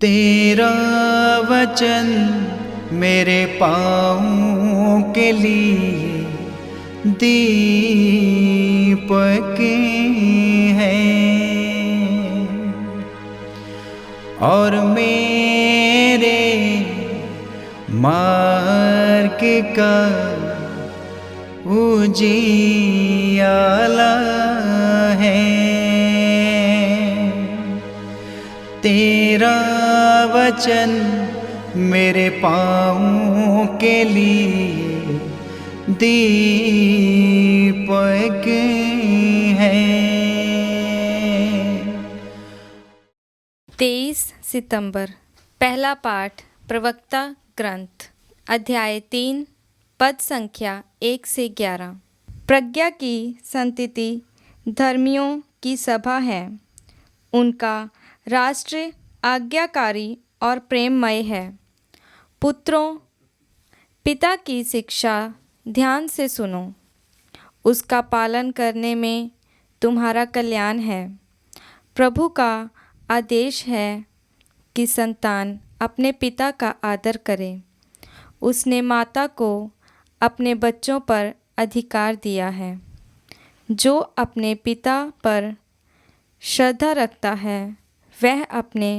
तेरा वचन मेरे पाँवों के लिए दीपक है और मेरे मार्ग का उजियाला है। तेरा वचन मेरे पाँवों के लिए दीपक है। 23 सितंबर। पहला पाठ प्रवक्ता ग्रंथ अध्याय 3 पद संख्या 1 से 11। प्रज्ञा की संतति धर्मियों की सभा है, उनका राष्ट्र आज्ञाकारी और प्रेममय है। पुत्रों, पिता की शिक्षा ध्यान से सुनो, उसका पालन करने में तुम्हारा कल्याण है। प्रभु का आदेश है कि संतान अपने पिता का आदर करे। उसने माता को अपने बच्चों पर अधिकार दिया है। जो अपने पिता पर श्रद्धा रखता है वह अपने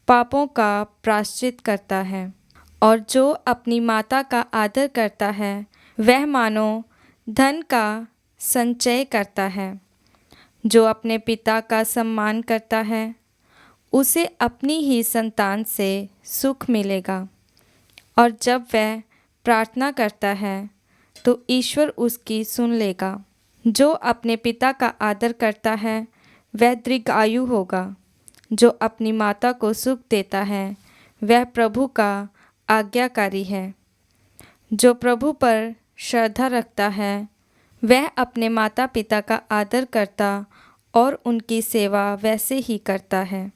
पापों का प्रायश्चित करता है, और जो अपनी माता का आदर करता है वह मानो धन का संचय करता है। जो अपने पिता का सम्मान करता है उसे अपनी ही संतान से सुख मिलेगा, और जब वह प्रार्थना करता है तो ईश्वर उसकी सुन लेगा। जो अपने पिता का आदर करता है वह दीर्घायु होगा। जो अपनी माता को सुख देता है वह प्रभु का आज्ञाकारी है। जो प्रभु पर श्रद्धा रखता है वह अपने माता पिता का आदर करता और उनकी सेवा वैसे ही करता है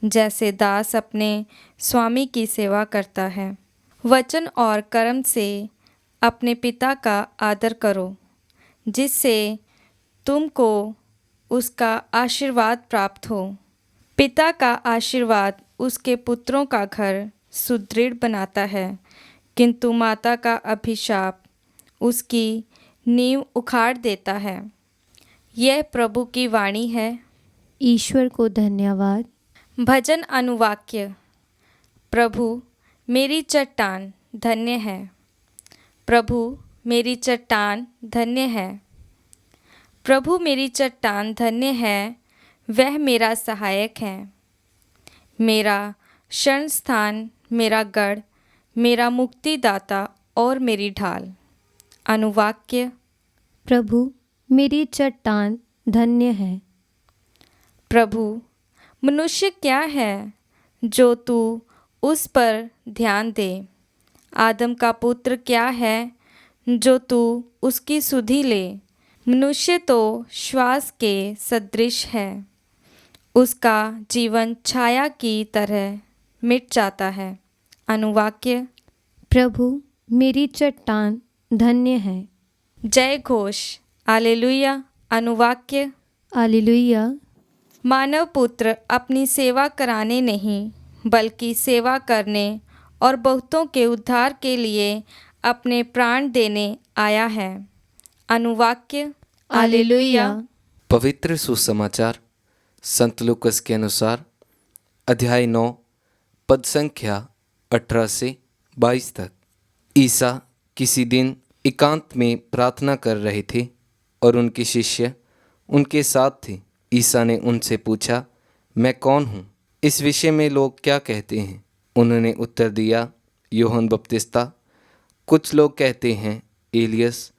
जैसे दास अपने स्वामी की सेवा करता है। वचन और कर्म से अपने पिता का आदर करो, जिससे तुमको उसका आशीर्वाद प्राप्त हो। पिता का आशीर्वाद उसके पुत्रों का घर सुदृढ़ बनाता है, किंतु माता का अभिशाप उसकी नींव उखाड़ देता है। यह प्रभु की वाणी है। ईश्वर को धन्यवाद। भजन अनुवाक्य। प्रभु मेरी चट्टान धन्य है। प्रभु मेरी चट्टान धन्य है। प्रभु मेरी चट्टान धन्य है, वह मेरा सहायक है, मेरा शरण स्थान, मेरा गढ़, मेरा मुक्तिदाता और मेरी ढाल। अनुवाक्य। प्रभु मेरी चट्टान धन्य है। प्रभु मनुष्य क्या है जो तू उस पर ध्यान दे? आदम का पुत्र क्या है जो तू उसकी सुधि ले? मनुष्य तो श्वास के सदृश है, उसका जीवन छाया की तरह मिट जाता है। अनुवाक्य। प्रभु मेरी चट्टान धन्य है। जय घोष। हालेलुया। अनुवाक्य। हालेलुया। मानव पुत्र अपनी सेवा कराने नहीं बल्कि सेवा करने और बहुतों के उद्धार के लिए अपने प्राण देने आया है। अनुवाक्य। हालेलुया। पवित्र सुसमाचार संत लूकस के अनुसार अध्याय 9 पद संख्या 18 से 22 तक। ईसा किसी दिन एकांत में प्रार्थना कर रहे थे और उनके शिष्य उनके साथ थे। ईसा ने उनसे पूछा, मैं कौन हूँ? इस विषय में लोग क्या कहते हैं? उन्होंने उत्तर दिया, यूहन्ना बपतिस्ता, कुछ लोग कहते हैं एलियस,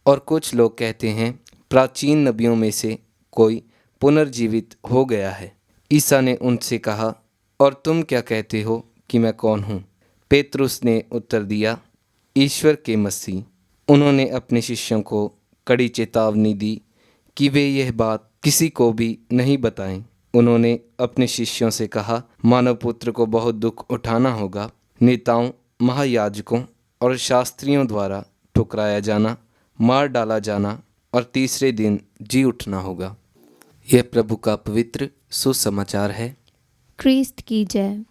और कुछ लोग कहते हैं प्राचीन नबियों में से कोई पुनर्जीवित हो गया है। ईसा ने उनसे कहा, और तुम क्या कहते हो कि मैं कौन हूँ? पेतरुस ने उत्तर दिया, ईश्वर के मसीह। उन्होंने अपने शिष्यों को कड़ी चेतावनी दी कि वे यह बात किसी को भी नहीं बताएं। उन्होंने अपने शिष्यों से कहा, मानव पुत्र को बहुत दुख उठाना होगा, नेताओं, महायाजकों और शास्त्रियों द्वारा ठुकराया जाना, मार डाला जाना और तीसरे दिन जी उठना होगा। यह प्रभु का पवित्र सुसमाचार है। क्रिस्त की जय।